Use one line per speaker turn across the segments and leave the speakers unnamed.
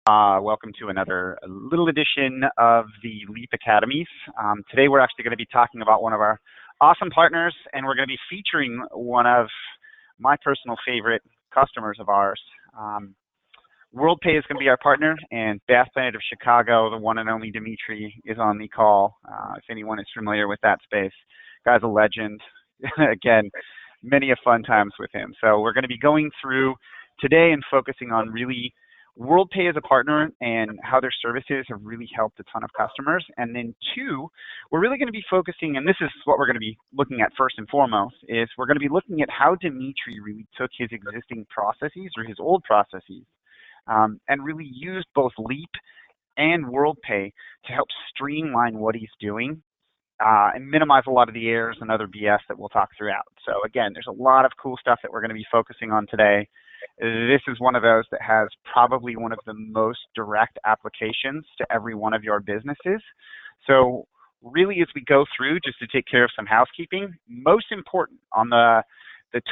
Welcome to another little edition of the Leap Academies. Today we're actually going to be talking about one of our awesome partners, and we're going to be featuring one of my personal favorite customers of ours. WorldPay is going to be our partner, and Bath Planet of Chicago, the one and only Dimitri, is on the call. If anyone is familiar with that space, guy's a legend. Again, many a fun times with him. So we're going to be going through today and focusing on really WorldPay as a partner and how their services have really helped a ton of customers. And then two, we're really going to be focusing, and this is what we're going to be looking at first and foremost, is we're going to be looking at how Dimitri really took his existing processes or his old processes and really used both Leap and WorldPay to help streamline what he's doing and minimize a lot of the errors and other BS that we'll talk throughout. So again, there's a lot of cool stuff that we're going to be focusing on today. This is one of those that has probably one of the most direct applications to every one of your businesses. So really, as we go through, just to take care of some housekeeping, most important on the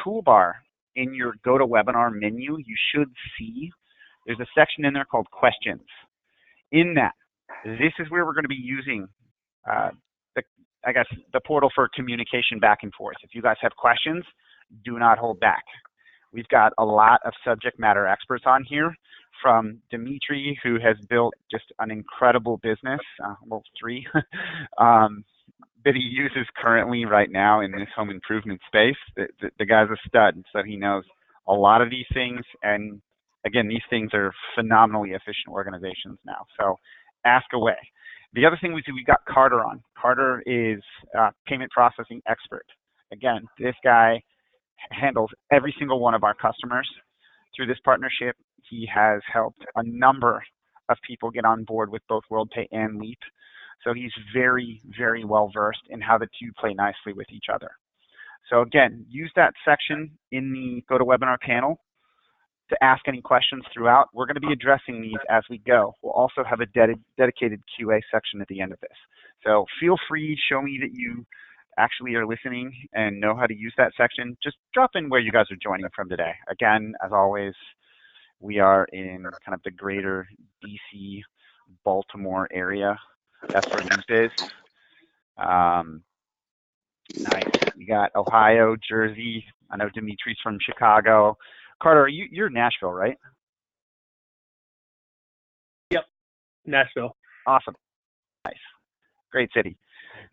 toolbar in your GoToWebinar menu, you should see there's a section in there called questions. In that, this is where we're going to be using the portal for communication back and forth. If you guys have questions, do not hold back. We've got a lot of subject matter experts on here, from Dimitri, who has built just an incredible business, well, three, that he uses currently right now in this home improvement space. The guy's a stud, so he knows a lot of these things. And again, these things are phenomenally efficient organizations now. So ask away. The other thing we do, we got Carter on. Carter is a payment processing expert. Again, this guy handles every single one of our customers. Through this partnership, he has helped a number of people get on board with both WorldPay and Leap. So he's very, very well versed in how the two play nicely with each other. So again, use that section in the GoToWebinar panel to ask any questions throughout. We're going to be addressing these as we go. We'll also have a dedicated QA section at the end of this. So feel free, show me that you actually are listening and know how to use that section. Just drop in where you guys are joining from today. Again, as always, we are in kind of the greater DC, Baltimore area. That's where Leap is. Nice. We got Ohio, Jersey. I know Dimitri's from Chicago. Carter, you're in Nashville, right?
Yep, Nashville.
Awesome. Nice. Great city.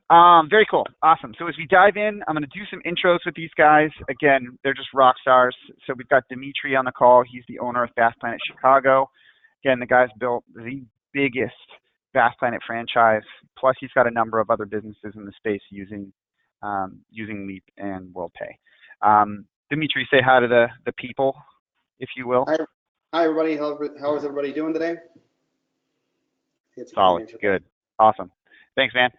Very cool. Awesome. So as we dive in, I'm going to do some intros with these guys. Again, they're just rock stars. So we've got Dimitri on the call. He's the owner of Bath Planet Chicago. Again, the guy's built the biggest Bath Planet franchise. Plus, he's got a number of other businesses in the space using Leap and WorldPay. Dimitri, say hi to the people, if you will.
Hi everybody. How is everybody doing today?
Solid. Good. Awesome. Thanks, man.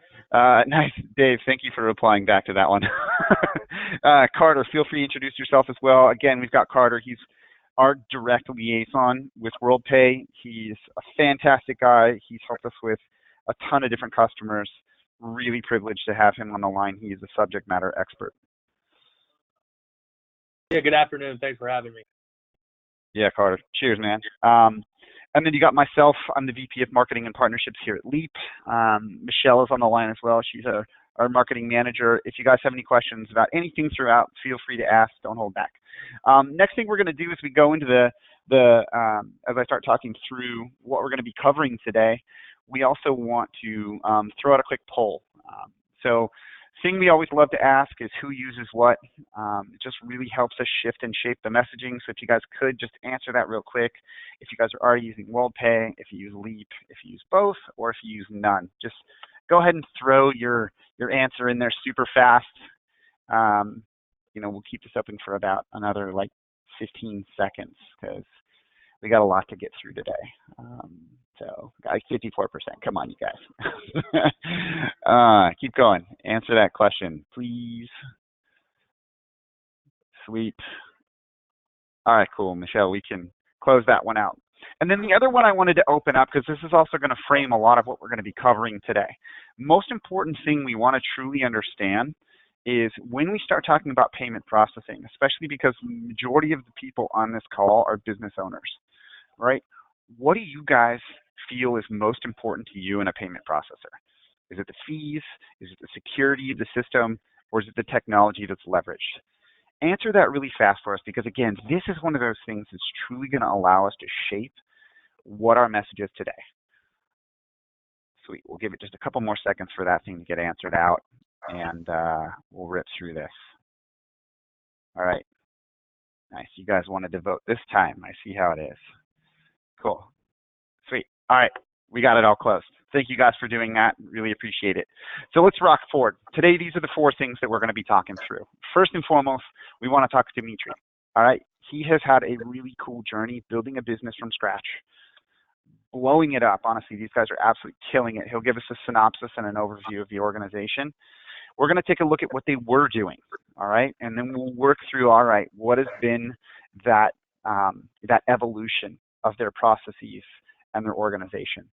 Nice. Dave, thank you for replying back to that one. Carter, feel free to introduce yourself as well. Again, we've got Carter. He's our direct liaison with WorldPay. He's a fantastic guy. He's helped us with a ton of different customers. Really privileged to have him on the line. He is a subject matter expert.
Yeah, good afternoon. Thanks for having me.
Yeah, Carter. Cheers, man. And then you got myself. I'm the VP of Marketing and Partnerships here at Leap. Michelle is on the line as well. She's our marketing manager. If you guys have any questions about anything throughout, feel free to ask. Don't hold back. Next thing we're going to do is we go into as I start talking through what we're going to be covering today, we also want to throw out a quick poll. So thing we always love to ask is who uses what. It just really helps us shift and shape the messaging. So if you guys could just answer that real quick. If you guys are already using WorldPay, if you use Leap, if you use both, or if you use none, just go ahead and throw your answer in there super fast. We'll keep this open for about another 15 seconds because we got a lot to get through today. So, guys, 54%. Come on, you guys. Keep going. Answer that question, please. Sweet. All right, cool. Michelle, we can close that one out. And then the other one I wanted to open up, because this is also going to frame a lot of what we're going to be covering today. Most important thing we want to truly understand is when we start talking about payment processing, especially because the majority of the people on this call are business owners, right? what do you guys feel is most important to you in a payment processor? Is it the fees? Is it the security of the system? Or is it the technology that's leveraged? Answer that really fast for us, because again, this is one of those things that's truly going to allow us to shape what our message is today. Sweet. We'll give it just a couple more seconds for that thing to get answered out, and we'll rip through this. All right. Nice. You guys wanted to vote this time. I see how it is. Cool. Sweet. All right. We got it all closed. Thank you guys for doing that. Really appreciate it. So let's rock forward. Today, these are the 4 things that we're going to be talking through. First and foremost, we want to talk to Dimitri. All right. He has had a really cool journey building a business from scratch, blowing it up. Honestly, these guys are absolutely killing it. He'll give us a synopsis and an overview of the organization. We're going to take a look at what they were doing, all right? And then we'll work through, all right, what has been that, that evolution of their processes and their organization.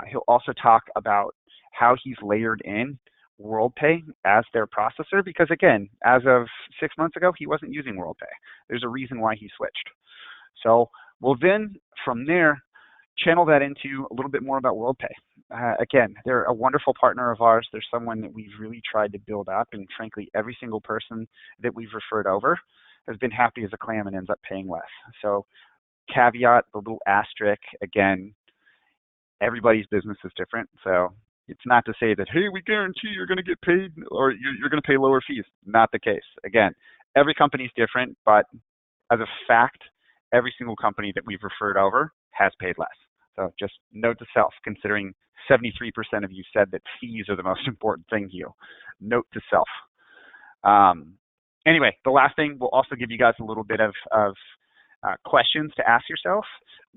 He'll also talk about how he's layered in WorldPay as their processor, because again, as of 6 months ago, he wasn't using WorldPay. There's a reason why he switched. So we'll then, from there, channel that into a little bit more about WorldPay. Again, they're a wonderful partner of ours. They're someone that we've really tried to build up, and frankly, every single person that we've referred over has been happy as a clam and ends up paying less. So caveat, the little asterisk, again, everybody's business is different. So it's not to say that, hey, we guarantee you're going to get paid or you're going to pay lower fees. Not the case. Again, every company is different, but as a fact, every single company that we've referred over has paid less. So just note to self, considering 73% of you said that fees are the most important thing to you. Note to self. Anyway, the last thing, we'll also give you guys a little bit of questions to ask yourself.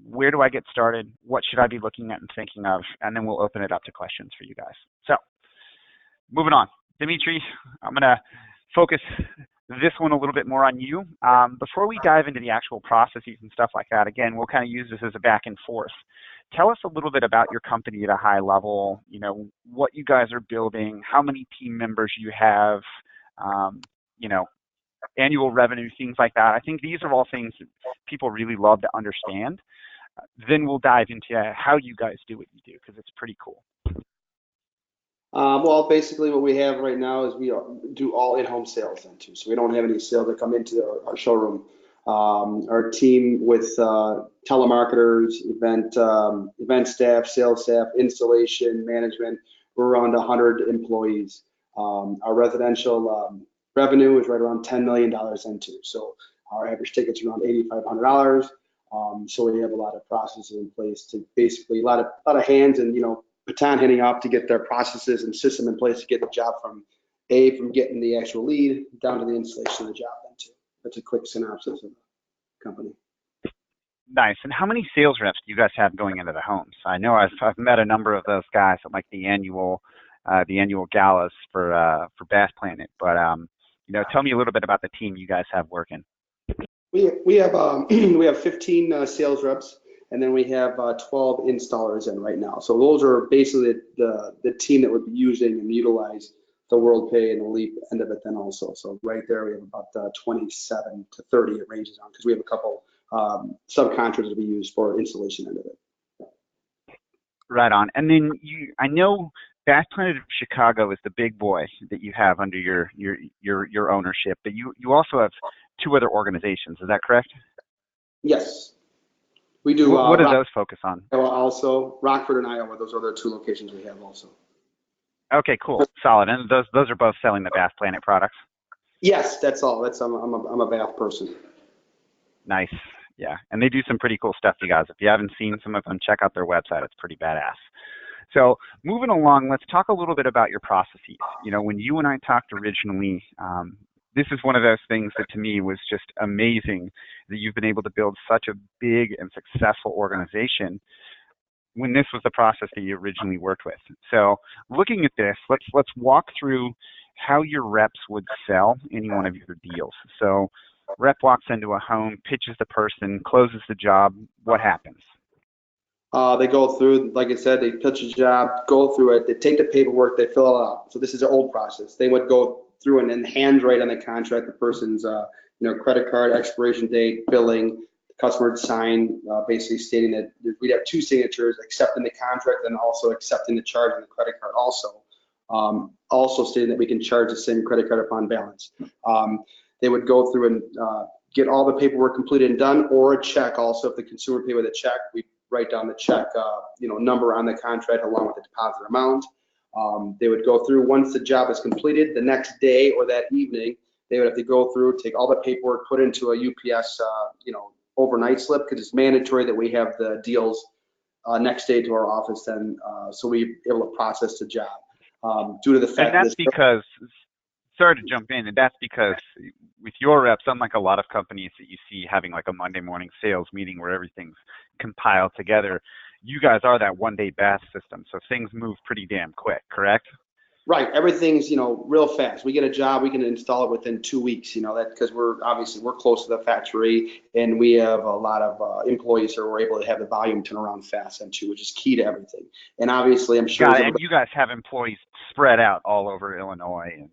Where do I get started? What should I be looking at and thinking of? And then we'll open it up to questions for you guys. So moving on. Dimitri, I'm going to focus this one a little bit more on you. Before we dive into the actual processes and stuff like that, again, we'll kind of use this as a back and forth. Tell us a little bit about your company at a high level, you know, what you guys are building, how many team members you have, you know, annual revenue, things like that. I think these are all things that people really love to understand. Then we'll dive into how you guys do what you do, because it's pretty cool.
Well, basically what we have right now is we do all in-home sales then too. So we don't have any sales that come into our showroom. Our team with telemarketers, event staff, sales staff, installation, management, we're around 100 employees. Our residential revenue is right around $10 million into. So our average ticket's around $8,500. So we have a lot of processes in place to basically a lot of hands and, you know, baton handing off to get their processes and system in place to get the job from getting the actual lead down to the installation of the job then too. That's a quick synopsis of the company.
Nice. And how many sales reps do you guys have going into the homes? I know I've met a number of those guys at like the annual galas for Bath Planet, but you know, tell me a little bit about the team you guys have working.
We have 15 sales reps, and then we have 12 installers in right now. So those are basically the team that would be using and utilize the WorldPay and the Leap end of it then also. So right there we have about 27 to 30 it ranges on, because we have a couple subcontractors that we use for installation end of it.
Right on. And then I know Bath Planet of Chicago is the big boy that you have under your ownership, but you also have 2 other organizations. Is that correct?
Yes. We do.
What do those focus on?
Also, Rockford and Iowa. Those are the 2 locations we have also.
Okay, cool, solid. And those are both selling the Bath Planet products.
Yes, that's all. I'm a Bath person.
Nice, yeah. And they do some pretty cool stuff, you guys. If you haven't seen some of them, check out their website. It's pretty badass. So moving along, let's talk a little bit about your processes. You know, when you and I talked originally, this is one of those things that to me was just amazing that you've been able to build such a big and successful organization when this was the process that you originally worked with. So looking at this, let's walk through how your reps would sell any one of your deals. So rep walks into a home, pitches the person, closes the job. What happens?
They go through, like I said, they pitch a job, go through it, they take the paperwork, they fill it out. So this is an old process. They would go through and then handwrite on the contract the person's credit card expiration date, billing, customer would sign, basically stating that we'd have two signatures, accepting the contract and also accepting the charge on the credit card also. Also stating that we can charge the same credit card upon balance. They would go through and get all the paperwork completed and done, or a check also. If the consumer paid with a check, we write down the check number on the contract along with the deposit amount. They would go through, once the job is completed, the next day or that evening, they would have to go through, take all the paperwork, put into a UPS overnight slip, because it's mandatory that we have the deals next day to our office then, so we're able to process the job. Due to the fact
and that's because, sorry to jump in, and that's because with your reps, unlike a lot of companies that you see having like a Monday morning sales meeting where everything's compiled together, you guys are that one-day Bath system, so things move pretty damn quick, correct?
Right, everything's real fast. We get a job, we can install it within 2 weeks. That because we're close to the factory, and we have a lot of employees who are able to have the volume turn around fast and too, which is key to everything. And obviously, I'm sure.
And you guys have employees spread out all over Illinois.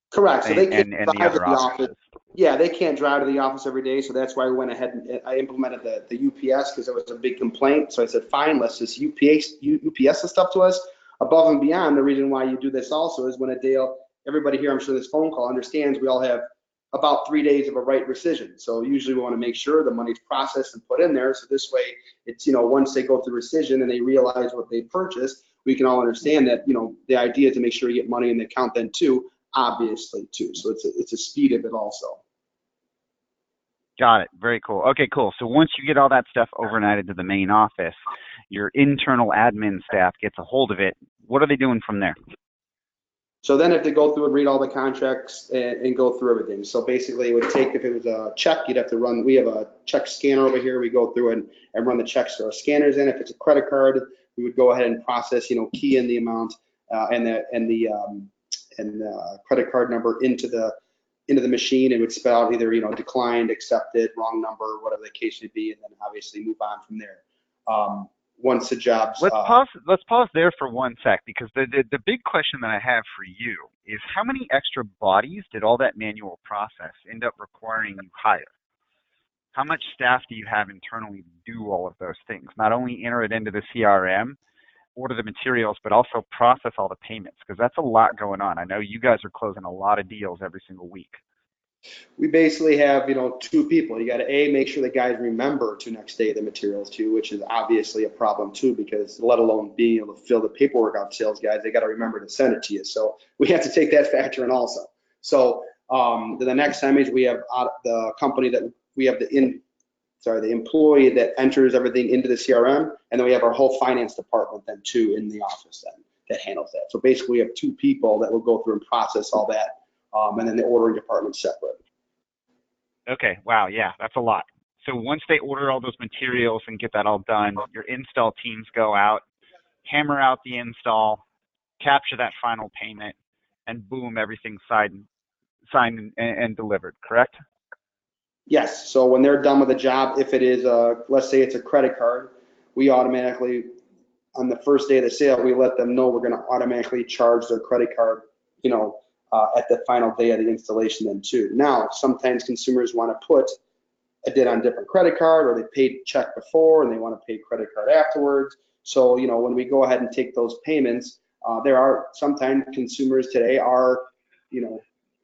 Correct. So they can't
and the
drive to
other
the
offices.
office. Yeah, they can't drive to the office every day, so that's why we went ahead and I implemented the UPS, because there was a big complaint. So I said, fine, let's just UPS the stuff to us. Above and beyond, the reason why you do this also is when a deal, everybody here, I'm sure this phone call understands, we all have about 3 days of a right rescission. So usually we want to make sure the money's processed and put in there. So this way, it's, once they go through rescission and they realize what they purchased, we can all understand that, the idea is to make sure you get money in the account then too, obviously too. So it's a speed of it also.
Got it. Very cool. Okay, cool. So once you get all that stuff overnighted to the main office, your internal admin staff gets a hold of it. What are they doing from there?
So then if they go through and read all the contracts and go through everything. So basically it would take, if it was a check, you'd have to run, we have a check scanner over here. We go through and run the checks through our scanners in. If it's a credit card, we would go ahead and process, key in the amount and the credit card number into the machine. It would spell out either, declined, accepted, wrong number, whatever the case may be, and then obviously move on from there. Once the job's...
Let's pause there for 1 sec, because the big question that I have for you is, how many extra bodies did all that manual process end up requiring you hire? How much staff do you have internally to do all of those things? Not only enter it into the CRM, order the materials, but also process all the payments, because that's a lot going on. I know you guys are closing a lot of deals every single week.
We basically have, 2 people. You got to make sure the guys remember to next day the materials too, which is obviously a problem too, because let alone being able to fill the paperwork out, sales guys, they got to remember to send it to you. So we have to take that factor in also. So the next time is we have the company that we have the employee that enters everything into the CRM, and then we have our whole finance department then too in the office then that handles that. So basically we have 2 people that will go through and process all that, and then the ordering department separate.
Okay, wow, yeah, that's a lot. So once they order all those materials and get that all done, your install teams go out, hammer out the install, capture that final payment, and boom, everything's signed and delivered, correct?
Yes. So when they're done with the job, if it is let's say it's a credit card, we automatically, on the first day of the sale, we let them know we're going to automatically charge their credit card, at the final day of the installation then too. Now, sometimes consumers want to put a did on different credit card, or they paid check before and they want to pay credit card afterwards. So, when we go ahead and take those payments, there are sometimes consumers today are,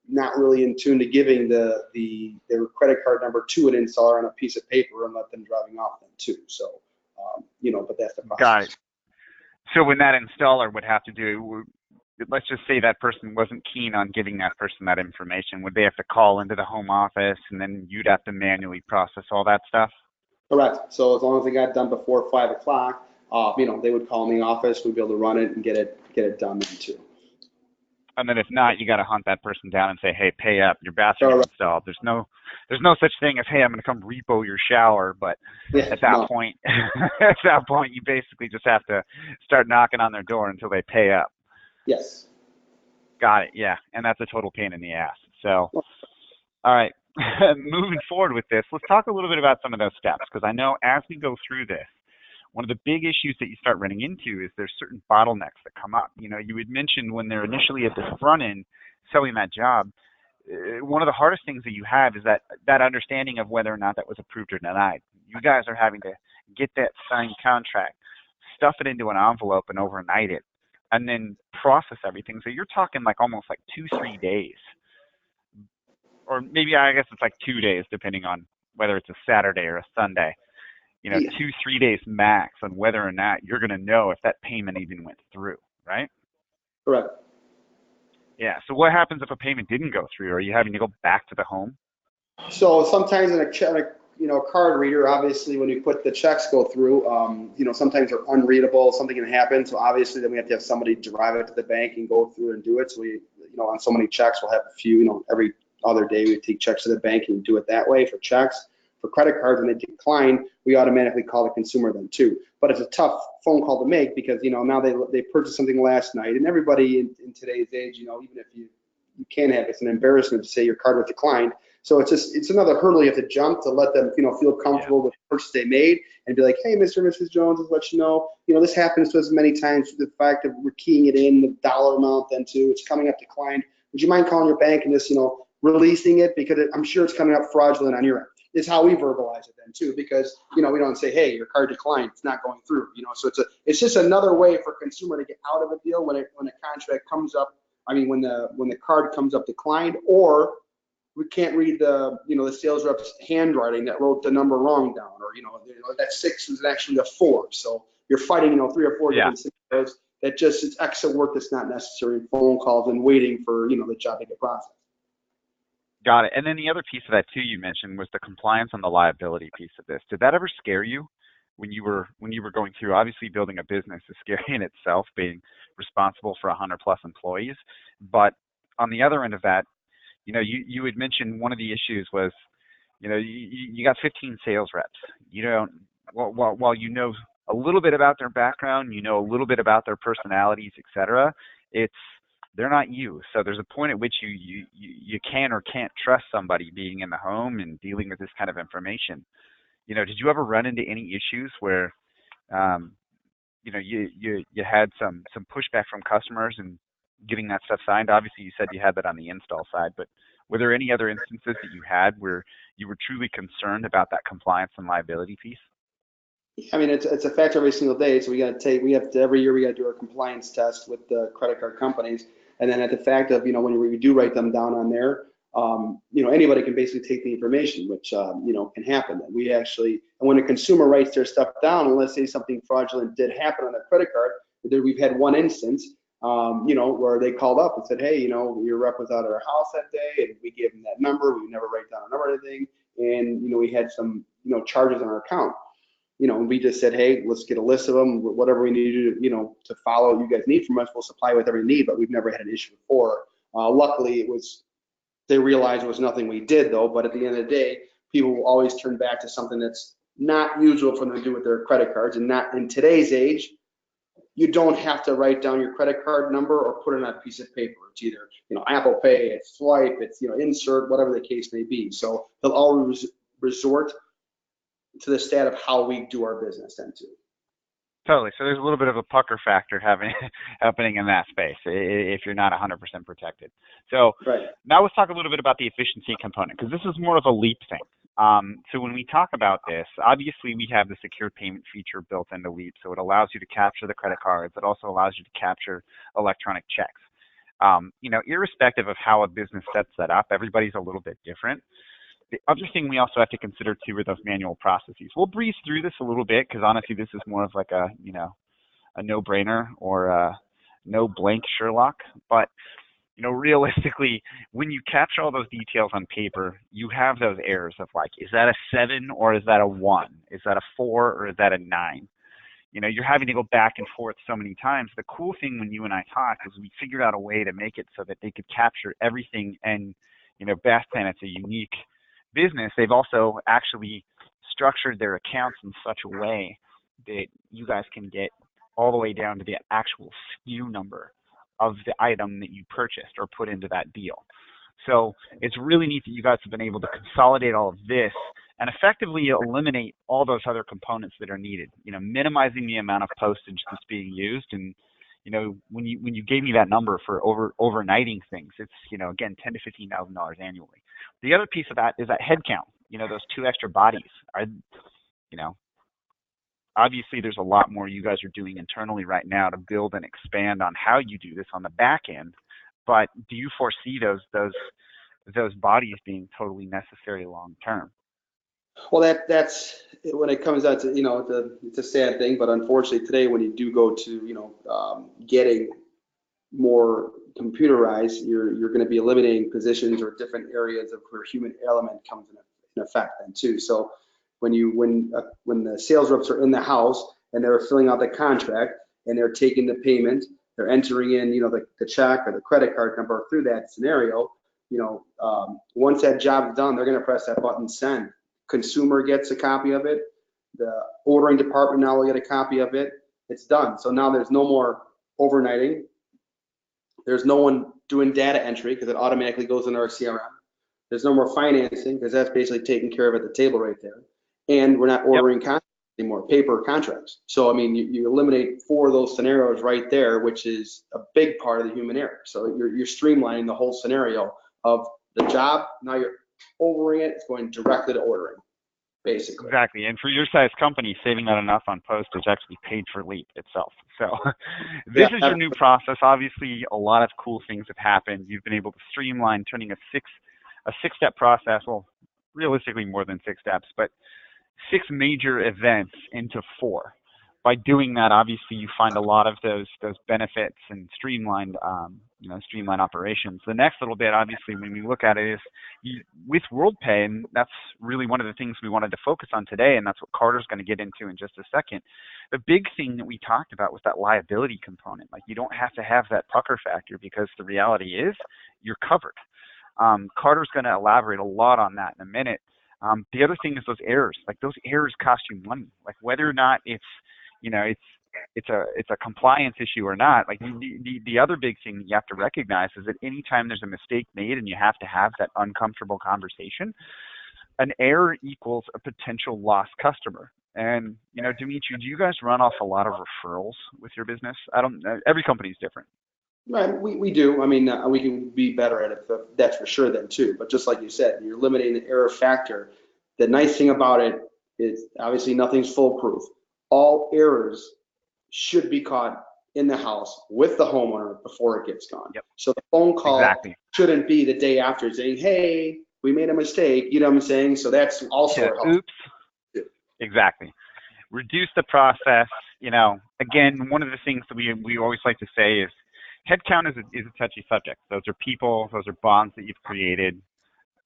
not really in tune to giving their credit card number to an installer on a piece of paper and let them driving off them too. So, but that's the process.
Got it. So when that installer would have to do, let's just say that person wasn't keen on giving that person that information, would they have to call into the home office and then you'd have to manually process all that stuff?
Correct. So as long as they got done before 5 o'clock, they would call in the office. We'd be able to run it and get it done then too.
And then if not, you got to hunt that person down and say, hey, pay up. Your bathroom's installed. There's no such thing as, hey, I'm going to come repo your shower. But at that point, you basically just have to start knocking on their door until they pay up.
Yes.
Got it. Yeah. And that's a total pain in the ass. So, all right. Moving forward with this, let's talk a little bit about some of those steps, because I know as we go through this, one of the big issues that you start running into is there's certain bottlenecks that come up. You had mentioned when they're initially at the front end selling that job, one of the hardest things that you have is that understanding of whether or not that was approved or denied. You guys are having to get that signed contract, stuff it into an envelope and overnight it, and then process everything. So you're talking like almost like 2-3 days, or maybe I guess it's like 2 days, depending on whether it's a Saturday or a Sunday. You know, 2-3 days max on whether or not you're going to know if that payment even went through, right?
Correct.
Yeah. So what happens if a payment didn't go through? Are you having to go back to the home?
So sometimes in a card reader, obviously when we put the checks go through, sometimes they're unreadable, something can happen. So obviously then we have to have somebody drive it to the bank and go through and do it. So we, on so many checks, we'll have a few, every other day we take checks to the bank and do it that way for checks. For credit cards, when they decline, we automatically call the consumer then too. But it's a tough phone call to make because, now they purchased something last night, and everybody in today's age, even if you can have, it's an embarrassment to say your card was declined. So it's another hurdle you have to jump to let them, feel comfortable with the purchase they made and be like, hey, Mr. and Mrs. Jones, just let you know, this happens to us many times. The fact that we're keying it in, the dollar amount then too, it's coming up declined. Would you mind calling your bank and just, releasing it, because I'm sure it's coming up fraudulent on your end. Is how we verbalize it then too, because we don't say, hey, your card declined, it's not going through. So it's just another way for a consumer to get out of a deal when a contract comes up. I mean, when the card comes up declined, or we can't read the sales rep's handwriting that wrote the number wrong down, or that 6 is actually a 4. So you're fighting 3 or 4 different scenarios. That just it's extra work that's not necessary, phone calls and waiting for the job to get processed.
Got it. And then the other piece of that too you mentioned was the compliance and the liability piece of this. Did that ever scare you when you were going through? Obviously, building a business is scary in itself, being responsible for 100+ employees. But on the other end of that, you had mentioned one of the issues was, you got 15 sales reps. While you know a little bit about their background, a little bit about their personalities, etc. They're not you. So there's a point at which you can or can't trust somebody being in the home and dealing with this kind of information. Did you ever run into any issues where, you had some pushback from customers and getting that stuff signed? Obviously, you said you had that on the install side, but were there any other instances that you had where you were truly concerned about that compliance and liability piece?
I mean, it's a factor every single day. So every year we got to do our compliance test with the credit card companies. And then at the fact of, when we do write them down on there, anybody can basically take the information, which, can happen. We actually, and when a consumer writes their stuff down, and let's say something fraudulent did happen on their credit card, we've had one instance, where they called up and said, hey, your rep was out at our house that day, and we gave them that number. We never write down a number or anything. And, we had some, charges on our account. And we just said, hey, let's get a list of them, whatever we need to, to follow you guys need from us, we'll supply with every need, but we've never had an issue before. Luckily, they realized it was nothing we did though, but at the end of the day, people will always turn back to something that's not usual for them to do with their credit cards. And not in today's age, you don't have to write down your credit card number or put it on a piece of paper. It's either, Apple Pay, it's swipe, it's, insert, whatever the case may be. So they'll always resort to the stat of how we do our business then too.
Totally. So there's a little bit of a pucker factor happening in that space if you're not 100% protected. So Now let's talk a little bit about the efficiency component, because this is more of a Leap thing. So when we talk about this, obviously we have the secure payment feature built into Leap, so it allows you to capture the credit cards. It also allows you to capture electronic checks. Irrespective of how a business sets that up, everybody's a little bit different. The other thing we also have to consider too are those manual processes. We'll breeze through this a little bit because honestly, this is more of like a no-brainer or a no blank Sherlock. But realistically, when you capture all those details on paper, you have those errors of like, is that a 7 or is that a 1? Is that a 4 or is that a 9? You're having to go back and forth so many times. The cool thing when you and I talked is we figured out a way to make it so that they could capture everything. And Bath Planet's a unique business. They've also actually structured their accounts in such a way that you guys can get all the way down to the actual SKU number of the item that you purchased or put into that deal. So it's really neat that you guys have been able to consolidate all of this and effectively eliminate all those other components that are needed, minimizing the amount of postage that's being used and, when you gave me that number for overnighting things, it's, again, $10,000 to $15,000 annually. The other piece of that is that headcount. Those 2 extra bodies are, obviously there's a lot more you guys are doing internally right now to build and expand on how you do this on the back end. But do you foresee those bodies being totally necessary long term?
Well, that's when it comes out to, it's a sad thing, but unfortunately today when you do go to, getting more computerized, you're going to be eliminating positions or different areas of where human element comes in effect then too. So when the sales reps are in the house and they're filling out the contract and they're taking the payment, they're entering in, the check or the credit card number through that scenario, once that job's done, they're going to press that button, send. Consumer gets a copy of it. The ordering department now will get a copy of it. It's done. So now there's no more overnighting. There's no one doing data entry because it automatically goes into our CRM. There's no more financing because that's basically taken care of at the table right there. And we're not ordering contracts anymore, paper contracts. So, I mean, you eliminate 4 of those scenarios right there, which is a big part of the human error. So you're streamlining the whole scenario of the job. Now you're overing it. It's going directly to ordering, basically.
Exactly. And for your size company, saving that enough on postage actually paid for Leap itself. So this is your new process. Obviously, a lot of cool things have happened. You've been able to streamline turning a six-step process, well, realistically more than 6 steps, but 6 major events into 4. By doing that, obviously, you find a lot of those benefits and streamlined operations. The next little bit, obviously, when we look at it, is with WorldPay, and that's really one of the things we wanted to focus on today, and that's what Carter's going to get into in just a second. The big thing that we talked about was that liability component. Like, you don't have to have that pucker factor because the reality is you're covered. Carter's going to elaborate a lot on that in a minute. The other thing is those errors. Like, those errors cost you money. Like, whether or not it's a compliance issue or not. Like, the other big thing that you have to recognize is that anytime there's a mistake made and you have to have that uncomfortable conversation, an error equals a potential lost customer. And, Dimitri, do you guys run off a lot of referrals with your business? Every company is different.
Right, we do. I mean, we can be better at it, but that's for sure then too. But just like you said, you're limiting the error factor. The nice thing about it is obviously nothing's foolproof. All errors should be caught in the house with the homeowner before it gets gone.
Yep.
So the phone call shouldn't be the day after saying, hey, we made a mistake. You know what I'm saying? So that's also helpful.
Oops. Exactly. Reduce the process. Again, one of the things that we always like to say is headcount is a touchy subject. Those are people, those are bonds that you've created.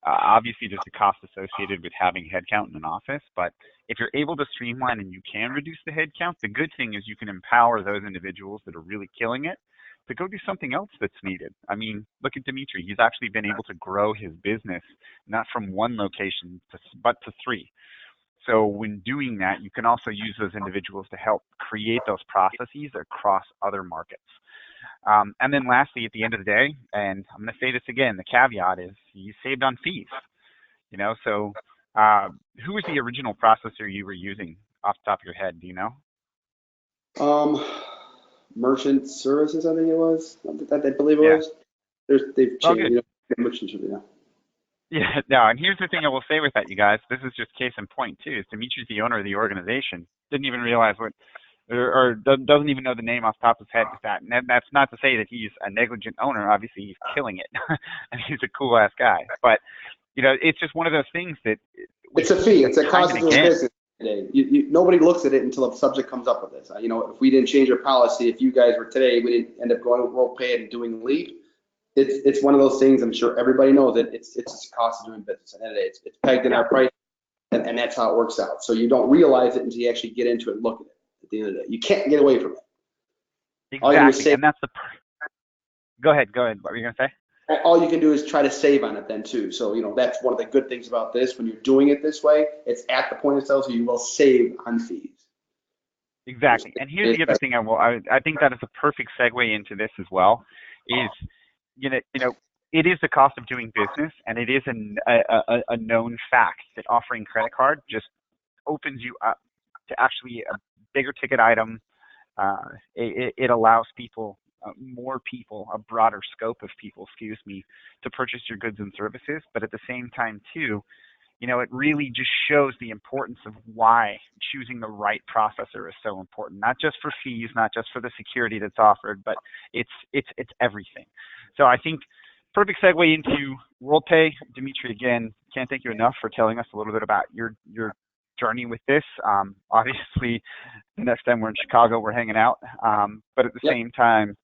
Obviously, there's a cost associated with having headcount in an office, but if you're able to streamline and you can reduce the headcount, the good thing is you can empower those individuals that are really killing it to go do something else that's needed. I mean, look at Dimitri. He's actually been able to grow his business, not from 1 location, but to 3. So when doing that, you can also use those individuals to help create those processes across other markets. And then lastly, at the end of the day, and I'm going to say this again, the caveat is you saved on fees. So who was the original processor you were using off the top of your head? Do you know?
Merchant Services, I think it was. I believe it was. They've changed. Merchant Services,
Yeah, no, and here's the thing I will say with that, you guys. This is just case in point, too. Is Dimitri's the owner of the organization. Didn't even realize or doesn't even know the name off the top of his head with that. And that's not to say that he's a negligent owner. Obviously, he's killing it. And he's a cool-ass guy. But, it's just one of those things that...
It's a fee. It's a cost of doing business today. Nobody looks at it until the subject comes up with this. If we didn't change our policy, if you guys were today, we didn't end up going with WorldPay and doing Leap, it's one of those things. I'm sure everybody knows it. It's just a cost of doing business. At the end of the day, it's pegged in our price, and that's how it works out. So you don't realize it until you actually get into it and look at it. At the end of the day, you can't get away from it.
Exactly, and that's the. Go ahead. What were you gonna say?
All you can do is try to save on it then too. So that's one of the good things about this. When you're doing it this way, it's at the point of sale, so you will save on fees.
Exactly, and here's the other thing I think that is a perfect segue into this as well. Is it is the cost of doing business, and it is a known fact that offering credit card just opens you up to actually a bigger ticket item, It allows people, more people, a broader scope of people, excuse me, to purchase your goods and services. But at the same time, too, it really just shows the importance of why choosing the right processor is so important. Not just for fees, not just for the security that's offered, but it's everything. So I think perfect segue into WorldPay. Dimitri, again, can't thank you enough for telling us a little bit about your journey with this. Obviously, the next time we're in Chicago, we're hanging out. But at the same time,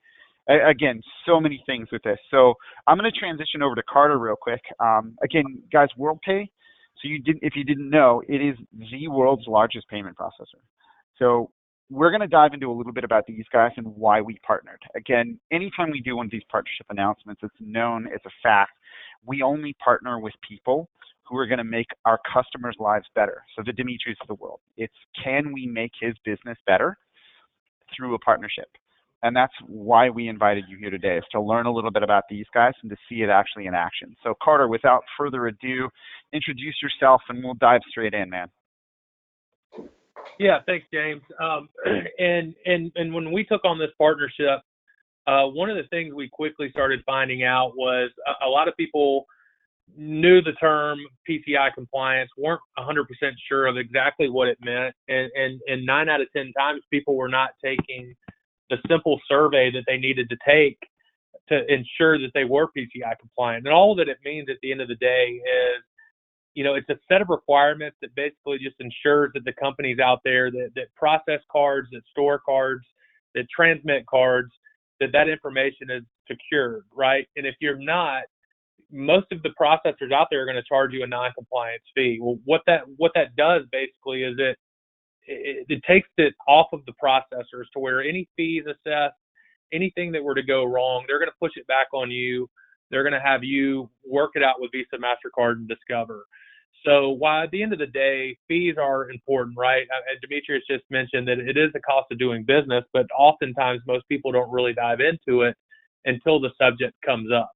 again, so many things with this. So I'm going to transition over to Carter real quick. Again, guys, WorldPay. So if you didn't know, it is the world's largest payment processor. So we're going to dive into a little bit about these guys and why we partnered. Again, anytime we do one of these partnership announcements, it's known, it's a fact. We only partner with people who are going to make our customers' lives better. So the Dimitris of the world. It's, can we make his business better through a partnership? And that's why we invited you here today, is to learn a little bit about these guys and to see it actually in action. So Carter, without further ado, introduce yourself and we'll dive straight in, man.
Yeah, thanks, James. And when we took on this partnership, one of the things we quickly started finding out was a lot of people knew the term PCI compliance, weren't 100% sure of exactly what it meant, and 9 out of 10 times people were not taking the simple survey that they needed to take to ensure that they were PCI compliant. And all that it means at the end of the day is, it's a set of requirements that basically just ensures that the companies out there that process cards, that store cards, that transmit cards, that information is secured, right? And if you're not, most of the processors out there are going to charge you a non-compliance fee. Well, what that does basically is it takes it off of the processors to where any fees assessed, anything that were to go wrong, they're going to push it back on you. They're going to have you work it out with Visa, MasterCard, and Discover. So while at the end of the day, fees are important, right? Dimitris just mentioned that it is the cost of doing business, but oftentimes most people don't really dive into it until the subject comes up.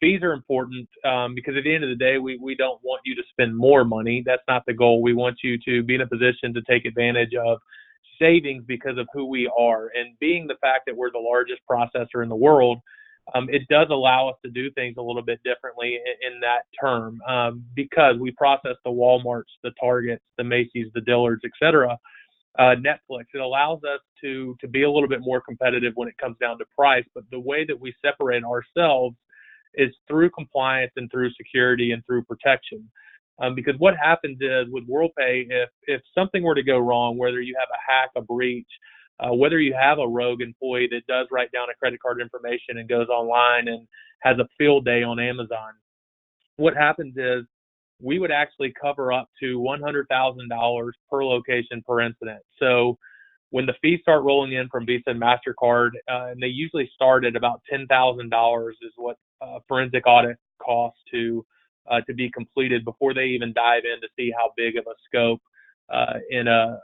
Fees are important because at the end of the day, we don't want you to spend more money. That's not the goal. We want you to be in a position to take advantage of savings because of who we are. And being the fact that we're the largest processor in the world, it does allow us to do things a little bit differently in that term because we process the Walmarts, the Targets, the Macy's, the Dillards, et cetera. Netflix, it allows us to be a little bit more competitive when it comes down to price. But the way that we separate ourselves is through compliance and through security and through protection. Because what happens is with WorldPay, if something were to go wrong, whether you have a hack, a breach, whether you have a rogue employee that does write down a credit card information and goes online and has a field day on Amazon, what happens is we would actually cover up to $100,000 per location per incident. So when the fees start rolling in from Visa and MasterCard, and they usually start at about $10,000 is what forensic audit costs to be completed before they even dive in to see how big of a scope in a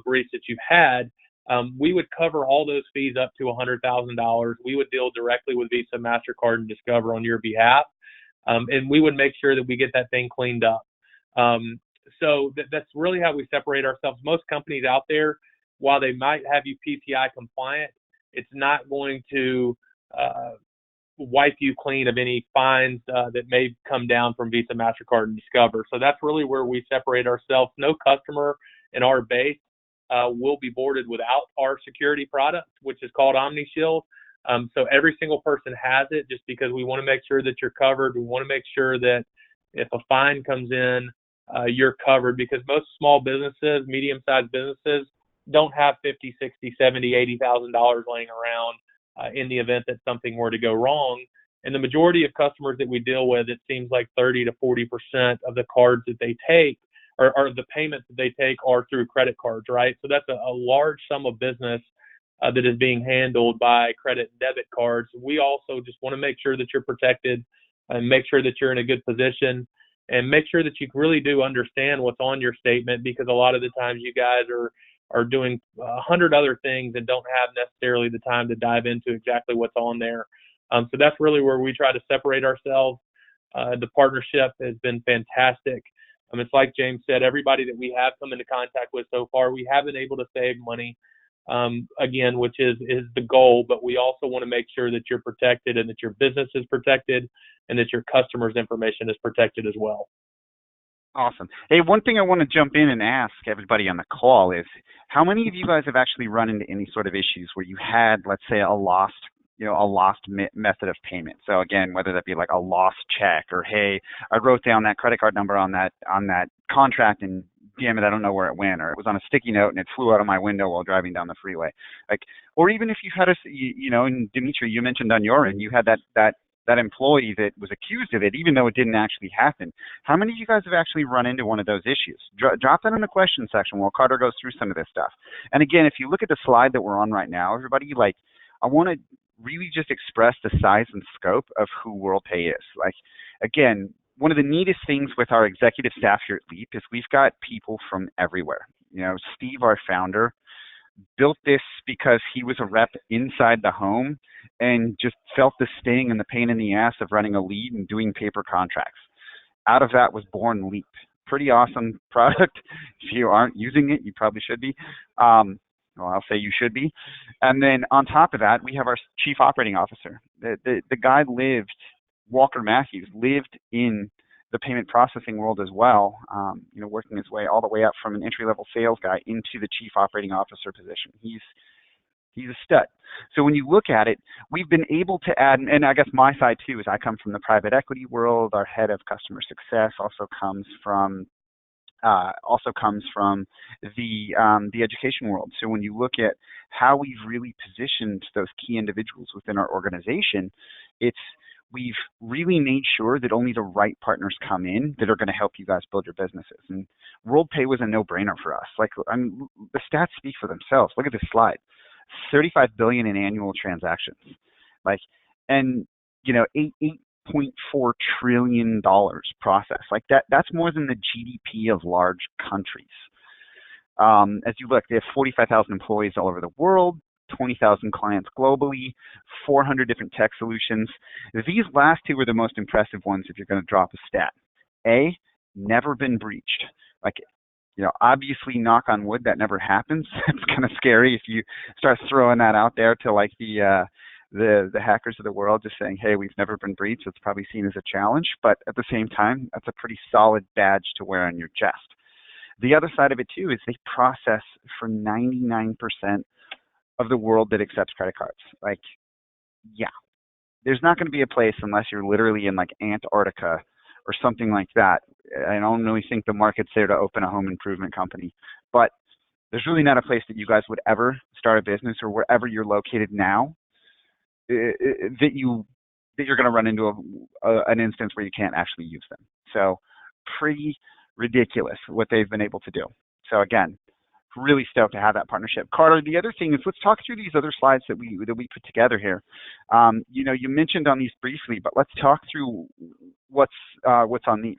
breach that you've had. We would cover all those fees up to $100,000. We would deal directly with Visa, MasterCard, and Discover on your behalf, and we would make sure that we get that thing cleaned up. So that's really how we separate ourselves. Most companies out there, while they might have you PCI compliant, it's not going to wipe you clean of any fines that may come down from Visa, MasterCard, and Discover. So that's really where we separate ourselves. No customer in our base will be boarded without our security product, which is called OmniShield. So every single person has it just because we want to make sure that you're covered. We want to make sure that if a fine comes in, you're covered, because most small businesses, medium-sized businesses, don't have $50,000, $60,000, $70,000, $80,000 laying around in the event that something were to go wrong. And the majority of customers that we deal with, it seems like 30 to 40% of the cards that they take or the payments that they take are through credit cards, right? So that's a large sum of business that is being handled by credit and debit cards. We also just want to make sure that you're protected and make sure that you're in a good position and make sure that you really do understand what's on your statement, because a lot of the times you guys are doing 100 other things and don't have necessarily the time to dive into exactly what's on there. So that's really where we try to separate ourselves. The partnership has been fantastic. It's like James said, everybody that we have come into contact with so far, we have been able to save money. again, which is the goal, but we also want to make sure that you're protected and that your business is protected and that your customers' information is protected as well.
Awesome. Hey, one thing I want to jump in and ask everybody on the call is, how many of you guys have actually run into any sort of issues where you had, let's say, a lost method of payment? So again, whether that be like a lost check, or hey, I wrote down that credit card number on that contract and damn it, I don't know where it went, or it was on a sticky note and it flew out of my window while driving down the freeway. Like, or even if you've had and Dimitri, you mentioned on your end, you had that employee that was accused of it, even though it didn't actually happen. How many of you guys have actually run into one of those issues? Drop that in the question section while Carter goes through some of this stuff. And again, if you look at the slide that we're on right now, everybody, like, I want to really just express the size and scope of who WorldPay is. Like, again, one of the neatest things with our executive staff here at Leap is we've got people from everywhere. Steve, our founder, built this because he was a rep inside the home and just felt the sting and the pain in the ass of running a lead and doing paper contracts. Out of that was born Leap. Pretty awesome product. If you aren't using it, you probably should be. Well, I'll say you should be. And then on top of that, we have our chief operating officer. The guy Walker Matthews lived in the payment processing world as well, working his way all the way up from an entry-level sales guy into the chief operating officer position. He's a stud. So when you look at it, we've been able to add, and I guess my side too is I come from the private equity world. Our head of customer success also comes from the education world. So when you look at how we've really positioned those key individuals within our organization, we've really made sure that only the right partners come in that are going to help you guys build your businesses. And WorldPay was a no-brainer for us. Like, the stats speak for themselves. Look at this slide: 35 billion in annual transactions, and $8.4 trillion processed. Like that's more than the GDP of large countries. As you look, they have 45,000 employees all over the world, 20,000 clients globally, 400 different tech solutions. These last two are the most impressive ones if you're going to drop a stat. A, never been breached. Obviously, knock on wood, that never happens. It's kind of scary if you start throwing that out there to like the hackers of the world, just saying, hey, we've never been breached. It's probably seen as a challenge, but at the same time, that's a pretty solid badge to wear on your chest. The other side of it too is they process for 99% of the world that accepts credit cards. There's not going to be a place, unless you're literally in like Antarctica or something like that. I don't really think the market's there to open a home improvement company, but there's really not a place that you guys would ever start a business, or wherever you're located now, that you're going to run into an instance where you can't actually use them. So pretty ridiculous what they've been able to do. So again, really stoked to have that partnership. Carter, the other thing is, let's talk through these other slides that we put together here. You mentioned on these briefly, but let's talk through what's on these.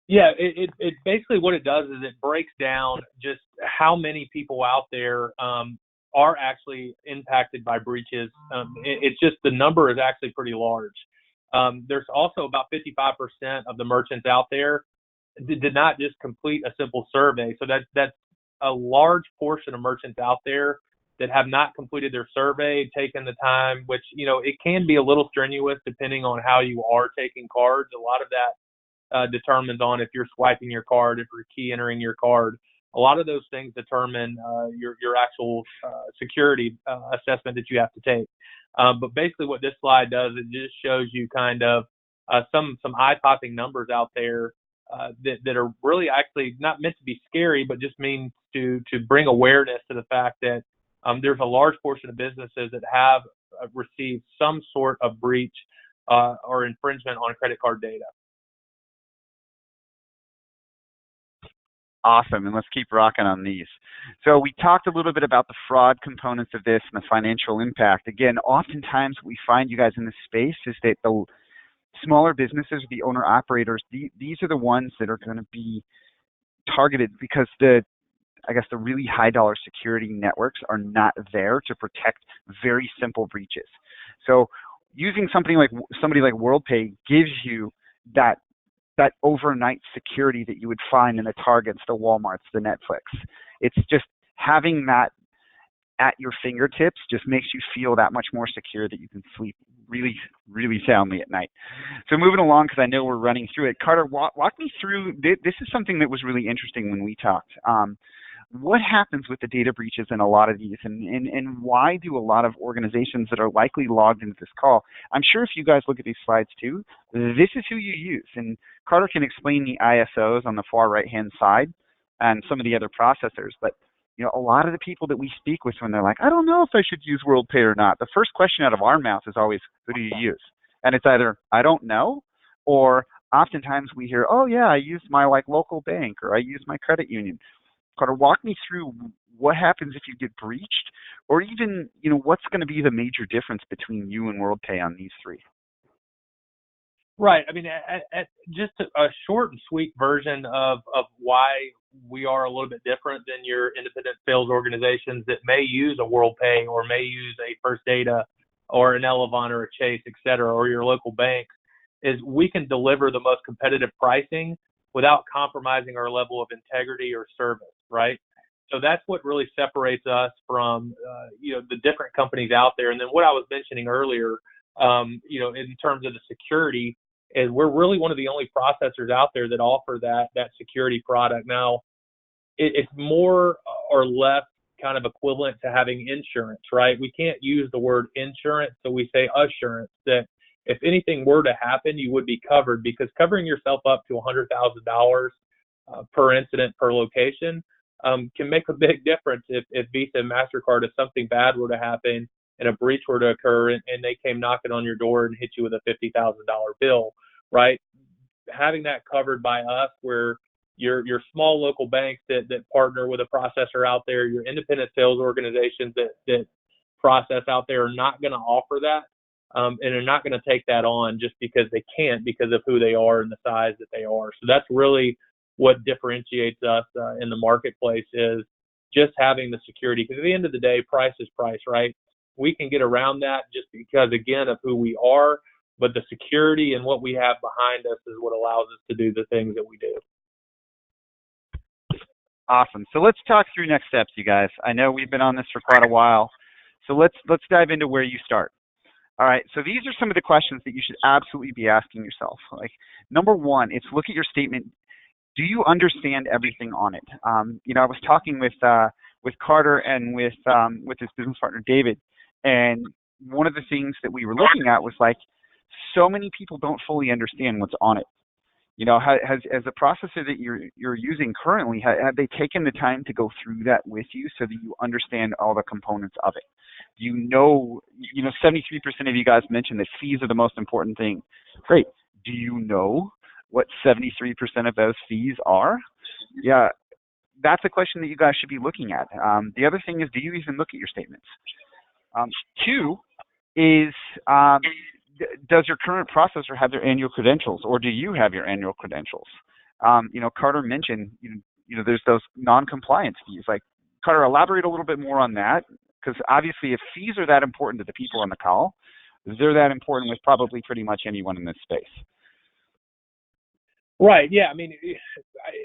Yeah, it basically, what it does is it breaks down just how many people out there are actually impacted by breaches. It's just, the number is actually pretty large. There's also about 55% of the merchants out there did not just complete a simple survey. So that's a large portion of merchants out there that have not completed their survey, taken the time, which, it can be a little strenuous depending on how you are taking cards. A lot of that determines on if you're swiping your card, if you're key entering your card. A lot of those things determine your actual security assessment that you have to take. But basically what this slide does, it just shows you kind of some eye-popping numbers out there that are really actually not meant to be scary, but just means to bring awareness to the fact that there's a large portion of businesses that have received some sort of breach or infringement on credit card data.
Awesome, and let's keep rocking on these. So we talked a little bit about the fraud components of this and the financial impact. Again, oftentimes we find, you guys, in this space, is that the smaller businesses, the owner-operators, these are the ones that are going to be targeted because the really high-dollar security networks are not there to protect very simple breaches. So using somebody like WorldPay gives you that that overnight security that you would find in the Targets, the Walmarts, the Netflix. It's just having that at your fingertips just makes you feel that much more secure that you can sleep really, really soundly at night. So moving along, because I know we're running through it, Carter, walk me through, this is something that was really interesting when we talked. What happens with the data breaches in a lot of these, and why do a lot of organizations that are likely logged into this call? I'm sure if you guys look at these slides too, this is who you use. And Carter can explain the ISOs on the far right-hand side and some of the other processors, but a lot of the people that we speak with when they're like, I don't know if I should use WorldPay or not, the first question out of our mouth is always, who do you use? And it's either, I don't know, or oftentimes we hear, oh yeah, I use my local bank, or I use my credit union. Carter, walk me through what happens if you get breached, or even, what's going to be the major difference between you and WorldPay on these three?
Right. I mean, just a short and sweet version of why we are a little bit different than your independent sales organizations that may use a WorldPay or may use a First Data or an Elevon or a Chase, et cetera, or your local bank, is we can deliver the most competitive pricing without compromising our level of integrity or service, right? So that's what really separates us from, the different companies out there. And then what I was mentioning earlier, in terms of the security, is we're really one of the only processors out there that offer that security product. Now, it's more or less kind of equivalent to having insurance, right? We can't use the word insurance, so we say assurance, that if anything were to happen, you would be covered, because covering yourself up to $100,000 per incident per location can make a big difference if Visa and MasterCard, if something bad were to happen and a breach were to occur and they came knocking on your door and hit you with a $50,000 bill, right? Having that covered by us, where your small local banks that partner with a processor out there, your independent sales organizations that process out there are not going to offer that, and are not going to take that on just because they can't, because of who they are and the size that they are. So that's really what differentiates us in the marketplace, is just having the security. Because at the end of the day, price is price, right? We can get around that just because, again, of who we are, but the security and what we have behind us is what allows us to do the things that we do.
Awesome. So let's talk through next steps, you guys. I know we've been on this for quite a while, so let's dive into where you start. All right, so these are some of the questions that you should absolutely be asking yourself. Number one, it's look at your statement. Do you understand everything on it? I was talking with Carter and with his business partner David, and one of the things that we were looking at was so many people don't fully understand what's on it. As a processor that you're using currently, have they taken the time to go through that with you so that you understand all the components of it? 73% of you guys mentioned that fees are the most important thing. Great. Do you know what 73% of those fees are? Yeah, that's a question that you guys should be looking at. The other thing is, do you even look at your statements? Two is, does your current processor have their annual credentials, or do you have your annual credentials? Carter mentioned, there's those non-compliance fees. Carter, elaborate a little bit more on that, because obviously if fees are that important to the people on the call, they're that important with probably pretty much anyone in this space.
Right. Yeah. I mean,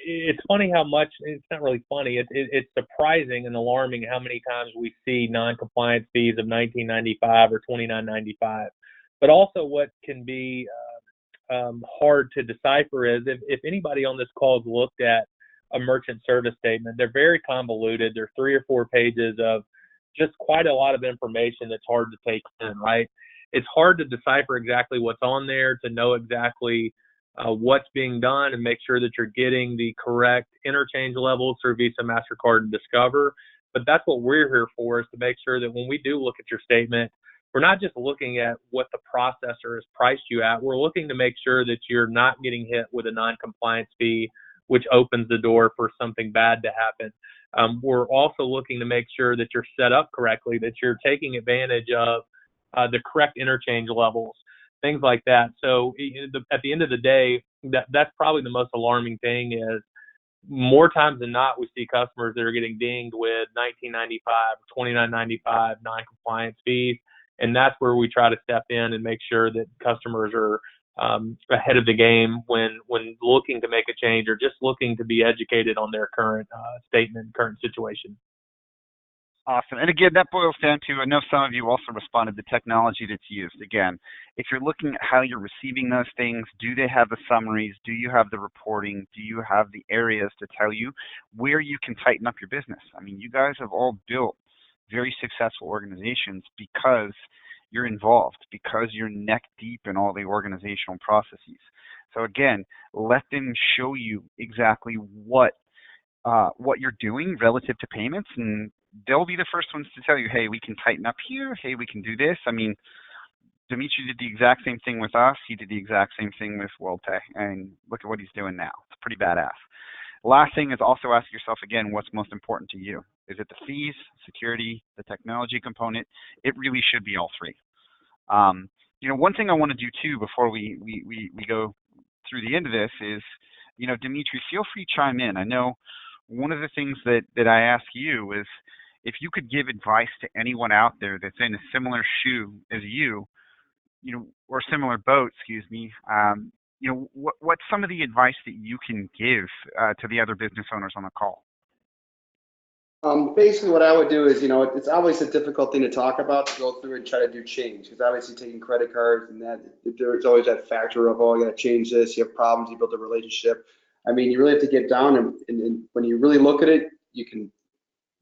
it's funny how much, it's not really funny. It's surprising and alarming how many times we see non-compliance fees of $19.95 or $29.95. But also what can be hard to decipher is if anybody on this call has looked at a merchant service statement, they're very convoluted. They're 3 or 4 pages of just quite a lot of information that's hard to take in, right? It's hard to decipher exactly what's on there, to know exactly what's being done and make sure that you're getting the correct interchange levels through Visa, MasterCard, and Discover. But that's what we're here for, is to make sure that when we do look at your statement, we're not just looking at what the processor has priced you at. We're looking to make sure that you're not getting hit with a non-compliance fee, which opens the door for something bad to happen. We're also looking to make sure that you're set up correctly, that you're taking advantage of the correct interchange levels, things like that. So at the end of the day, that's probably the most alarming thing, is more times than not, we see customers that are getting dinged with $19.95, $29.95 non-compliance fees. And that's where we try to step in and make sure that customers are ahead of the game when looking to make a change or just looking to be educated on their current statement, current situation.
Awesome. And again, that boils down to, I know some of you also responded, the technology that's used. Again, if you're looking at how you're receiving those things, do they have the summaries? Do you have the reporting? Do you have the areas to tell you where you can tighten up your business? I mean, you guys have all built very successful organizations because you're involved, because you're neck deep in all the organizational processes. So again, let them show you exactly what you're doing relative to payments, and they'll be the first ones to tell you, hey, we can tighten up here. Hey, we can do this. I mean, Dimitri did the exact same thing with us. He did the exact same thing with WorldPay, and look at what he's doing now. It's pretty badass. Last thing is also ask yourself again, what's most important to you? Is it the fees, security, the technology component? It really should be all three. One thing I want to do too before we go through the end of this is, Dimitri, feel free to chime in. I know one of the things that I ask you is if you could give advice to anyone out there that's in a similar shoe as you, or similar boat, excuse me, what's some of the advice that you can give to the other business owners on the call?
Basically what I would do is, it's always a difficult thing to talk about, to go through and try to do change, because obviously taking credit cards and that, there's always that factor of, oh, I got to change this, you have problems, you build a relationship. I mean, you really have to get down and when you really look at it, you can,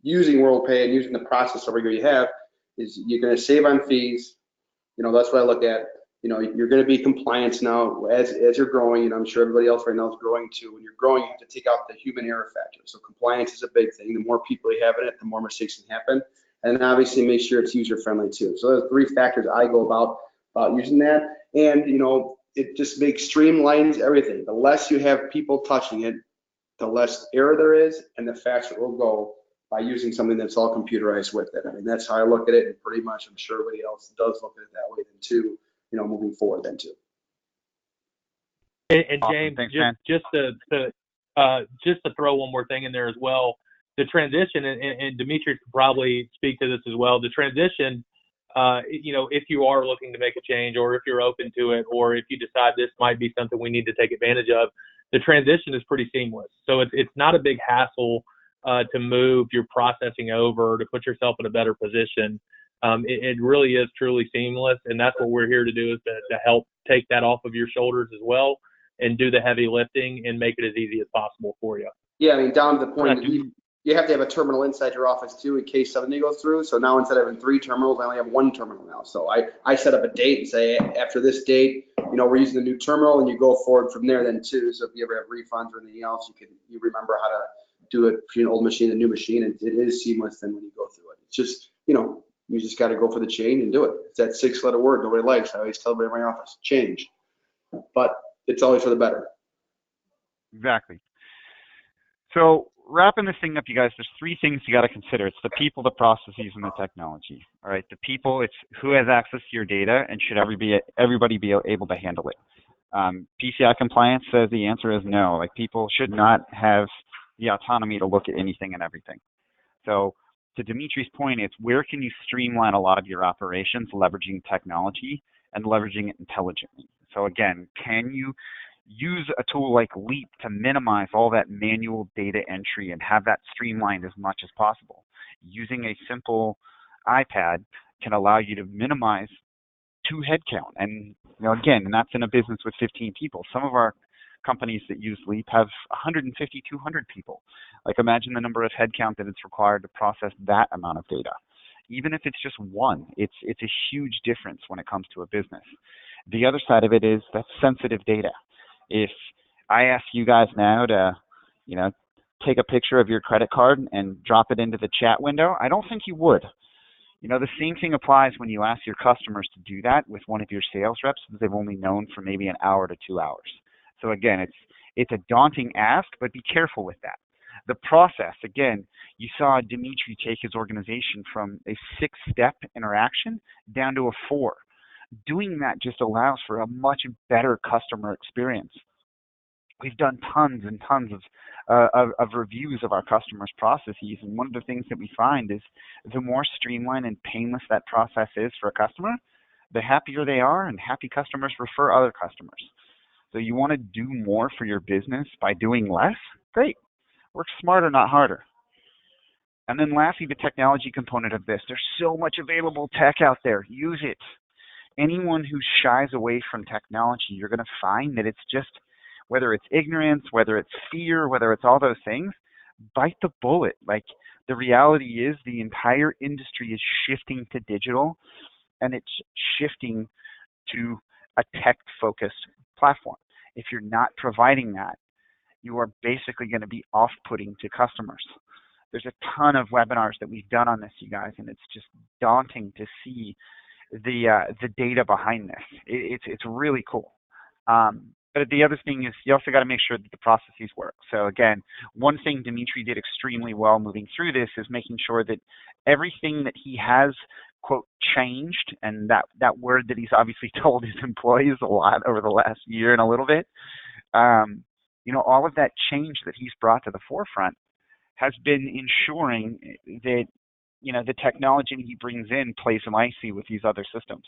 using WorldPay and using the process over here you have, is you're going to save on fees. That's what I look at. You're going to be compliance now as you're growing, and I'm sure everybody else right now is growing too. When you're growing, you have to take out the human error factor. So compliance is a big thing. The more people you have in it, the more mistakes can happen. And then obviously make sure it's user friendly too. So there's 3 factors I go about using that. And it just streamlines everything. The less you have people touching it, the less error there is, and the faster it will go by using something that's all computerized with it. I mean, that's how I look at it, and pretty much I'm sure everybody else does look at it that way then too, moving forward then too.
And
Awesome.
James,
Thanks,
just to throw one more thing in there as well, the transition, and Dimitris could probably speak to this as well, the transition, if you are looking to make a change, or if you're open to it, or if you decide this might be something we need to take advantage of, the transition is pretty seamless. So it's not a big hassle to move your processing over, to put yourself in a better position. It really is truly seamless, and that's what we're here to do, is to help take that off of your shoulders as well and do the heavy lifting and make it as easy as possible for you.
Yeah, I mean, down to the point that you have to have a terminal inside your office too in case something goes through. So now instead of having 3 terminals, I only have 1 terminal now. So I set up a date and say, after this date, we're using the new terminal, and you go forward from there then too. So if you ever have refunds or anything else, you remember how to do it between an old machine and a new machine, and it is seamless then when you go through it. It's just, you just got to go for the change and do it. It's that 6-letter word nobody likes. I always tell everybody in my office, change. But it's always for the better.
Exactly. So wrapping this thing up, you guys, there's 3 things you got to consider. It's the people, the processes, and the technology. All right, the people, it's who has access to your data, and should everybody be able to handle it. PCI compliance says the answer is no. Like, people should not have the autonomy to look at anything and everything. So to Dimitri's point, it's where can you streamline a lot of your operations leveraging technology and leveraging it intelligently. So again, can you use a tool like Leap to minimize all that manual data entry and have that streamlined as much as possible? Using a simple iPad can allow you to minimize 2 headcount. And again, and that's in a business with 15 people. Some of our companies that use Leap have 150, 200 people. Like, imagine the number of headcount that it's required to process that amount of data. Even if it's just 1, it's a huge difference when it comes to a business. The other side of it is that's sensitive data. If I ask you guys now to, take a picture of your credit card and drop it into the chat window, I don't think you would. The same thing applies when you ask your customers to do that with one of your sales reps that they've only known for maybe an hour to 2 hours. So again, it's a daunting ask, but be careful with that. The process, again, you saw Dimitri take his organization from a 6-step interaction down to a 4. Doing that just allows for a much better customer experience. We've done tons and tons of reviews of our customers' processes, and one of the things that we find is the more streamlined and painless that process is for a customer, the happier they are, and happy customers refer other customers. So you want to do more for your business by doing less? Great. Work smarter, not harder. And then lastly, the technology component of this. There's so much available tech out there. Use it. Anyone who shies away from technology, you're going to find that it's just, whether it's ignorance, whether it's fear, whether it's all those things, bite the bullet. Like, the reality is the entire industry is shifting to digital, and it's shifting to a tech-focused platform. If you're not providing that, you are basically going to be off-putting to customers. There's a ton of webinars that we've done on this, you guys, and it's just daunting to see the data behind this. It's really cool. But the other thing is, you also got to make sure that the processes work. So again, one thing Dimitri did extremely well moving through this is making sure that everything that he has, quote, changed, and that word that he's obviously told his employees a lot over the last year and a little bit, all of that change that he's brought to the forefront has been ensuring that, the technology that he brings in plays nicely with these other systems.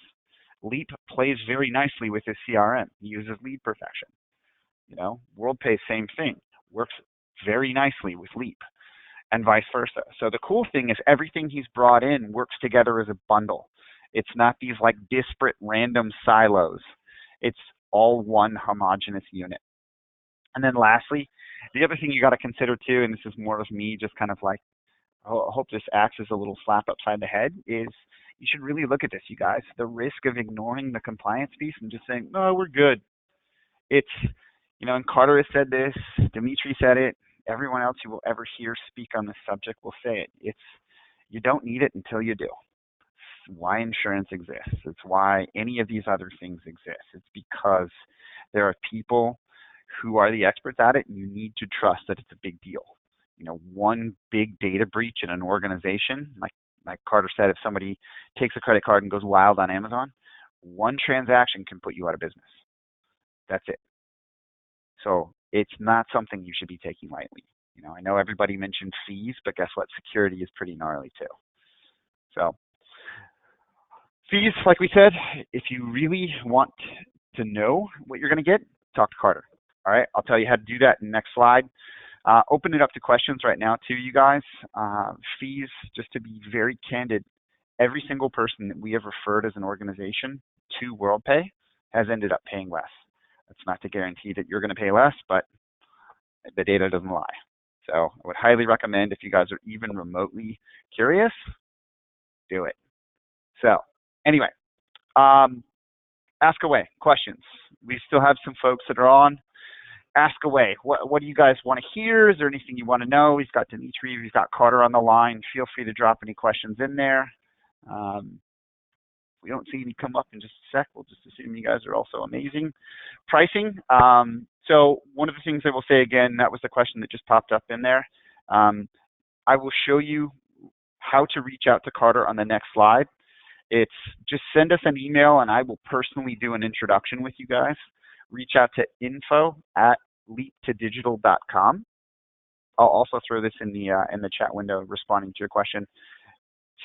Leap plays very nicely with his CRM. He uses lead perfection. WorldPay, same thing, works very nicely with Leap, and vice versa. So the cool thing is everything he's brought in works together as a bundle. It's not these like disparate random silos. It's all one homogeneous unit. And then lastly, the other thing you got to consider too, and this is more of me just kind of like, I hope this acts as a little slap upside the head, is you should really look at this, you guys. The risk of ignoring the compliance piece and just saying, no, we're good. It's, and Carter has said this, Dimitri said it, everyone else you will ever hear speak on this subject will say it. It's, you don't need it until you do. It's why insurance exists. It's why any of these other things exist. It's because there are people who are the experts at it, and you need to trust that it's a big deal. One big data breach in an organization, like Carter said, if somebody takes a credit card and goes wild on Amazon, one transaction can put you out of business. That's it. So it's not something you should be taking lightly. I know everybody mentioned fees, but guess what? Security is pretty gnarly too. So fees, like we said, if you really want to know what you're going to get, talk to Carter. All right, I'll tell you how to do that in the next slide. Open it up to questions right now too, you guys. Fees, just to be very candid, every single person that we have referred as an organization to WorldPay has ended up paying less. That's not to guarantee that you're going to pay less, but the data doesn't lie. So I would highly recommend, if you guys are even remotely curious, do it. So anyway, ask away, questions. We still have some folks that are on. Ask away. What do you guys want to hear? Is there anything you want to know? We've got Dimitri, we've got Carter on the line. Feel free to drop any questions in there. We don't see any come up in just a sec. We'll just assume you guys are also amazing. Pricing. So one of the things I will say again, that was the question that just popped up in there. I will show you how to reach out to Carter on the next slide. It's just send us an email and I will personally do an introduction with you guys. Reach out to info@leaptodigital.com. I'll also throw this in the chat window responding to your question.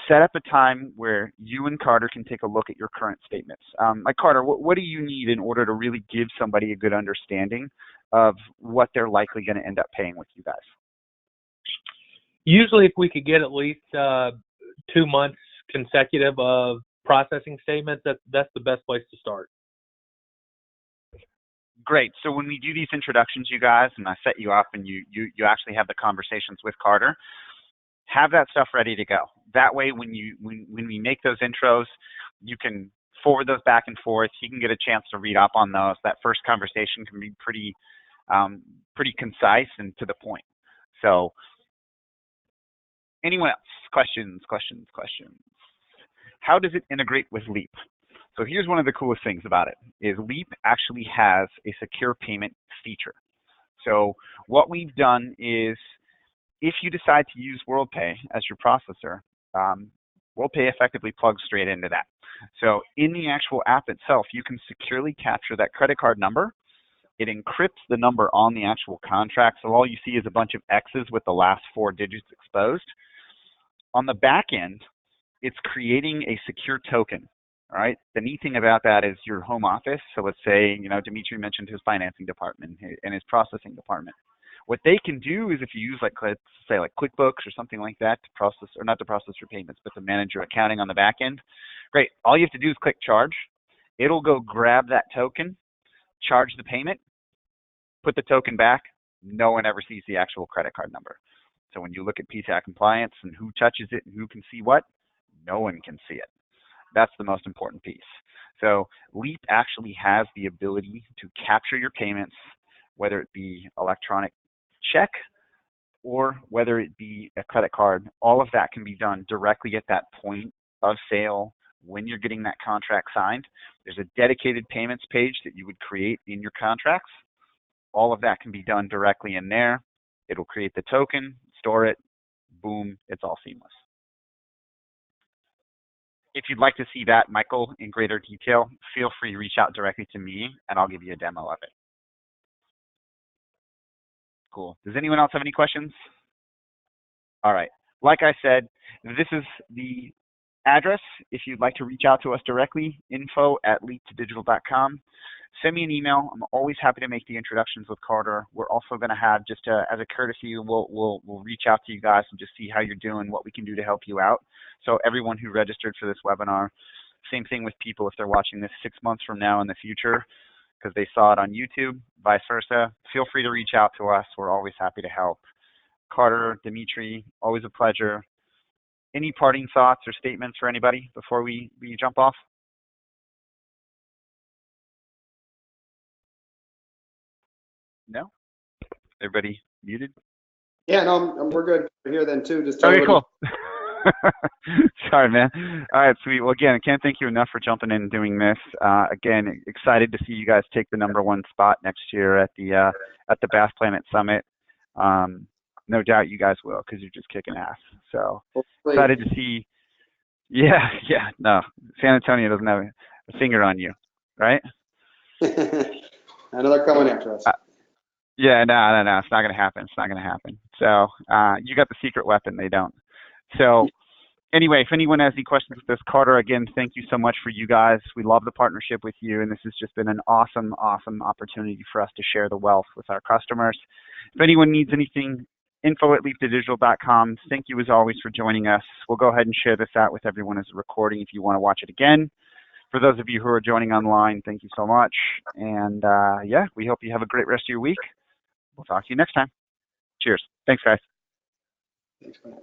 Set up a time where you and Carter can take a look at your current statements. Like Carter, what do you need in order to really give somebody a good understanding of what they're likely going to end up paying with you guys?
Usually if we could get at least 2 months consecutive of processing statements, that's the best place to start.
Great. So when we do these introductions, you guys, and I set you up and you actually have the conversations with Carter, have that stuff ready to go. That way, when we make those intros, you can forward those back and forth. He can get a chance to read up on those. That first conversation can be pretty concise and to the point. So anyone else? Questions? How does it integrate with Leap? So here's one of the coolest things about it, is Leap actually has a secure payment feature. So what we've done is, if you decide to use WorldPay as your processor, WorldPay effectively plugs straight into that. So in the actual app itself, you can securely capture that credit card number. It encrypts the number on the actual contract, so all you see is a bunch of X's with the last 4 digits exposed. On the back end, it's creating a secure token. All right. The neat thing about that is your home office. So let's say, Dimitri mentioned his financing department and his processing department. What they can do is if you use let's say QuickBooks or something like that to process, or not to process your payments, but to manage your accounting on the back end. Great. All you have to do is click charge. It'll go grab that token, charge the payment, put the token back. No one ever sees the actual credit card number. So when you look at PSAC compliance and who touches it and who can see what, no one can see it. That's the most important piece. So Leap actually has the ability to capture your payments, whether it be electronic check or whether it be a credit card. All of that can be done directly at that point of sale when you're getting that contract signed. There's a dedicated payments page that you would create in your contracts. All of that can be done directly in there. It'll create the token, store it, boom, it's all seamless. If you'd like to see that, Michael, in greater detail, feel free to reach out directly to me and I'll give you a demo of it. Cool. Does anyone else have any questions? All right. Like I said, this is the address. If you'd like to reach out to us directly, info@leaptodigital.com. Send me an email. I'm always happy to make the introductions with Carter. We're also going to have, just as a courtesy, we'll reach out to you guys and just see how you're doing, what we can do to help you out. So everyone who registered for this webinar, same thing with people if they're watching this 6 months from now in the future because they saw it on YouTube, vice versa. Feel free to reach out to us. We're always happy to help. Carter, Dimitri, always a pleasure. Any parting thoughts or statements for anybody before we jump off? No? Everybody muted?
Yeah, no, we're good here then too. Just
okay, cool. Sorry, man. All right, sweet. Well, again, I can't thank you enough for jumping in and doing this. Again, excited to see you guys take the #1 spot next year at the Bath Planet Summit. No doubt you guys will because you're just kicking ass. So excited to see. Yeah. No, San Antonio doesn't have a finger on you, right?
I know they're coming after us.
Yeah, no, it's not gonna happen. It's not gonna happen. So you got the secret weapon, they don't. So anyway, if anyone has any questions with this, Carter, again, thank you so much for you guys. We love the partnership with you, and this has just been an awesome opportunity for us to share the wealth with our customers. If anyone needs anything, info@leaptodigital.com. Thank you as always for joining us. We'll go ahead and share this out with everyone as a recording if you want to watch it again. For those of you who are joining online, thank you so much. And yeah, we hope you have a great rest of your week. We'll talk to you next time. Cheers. Thanks, guys.
Thanks, man.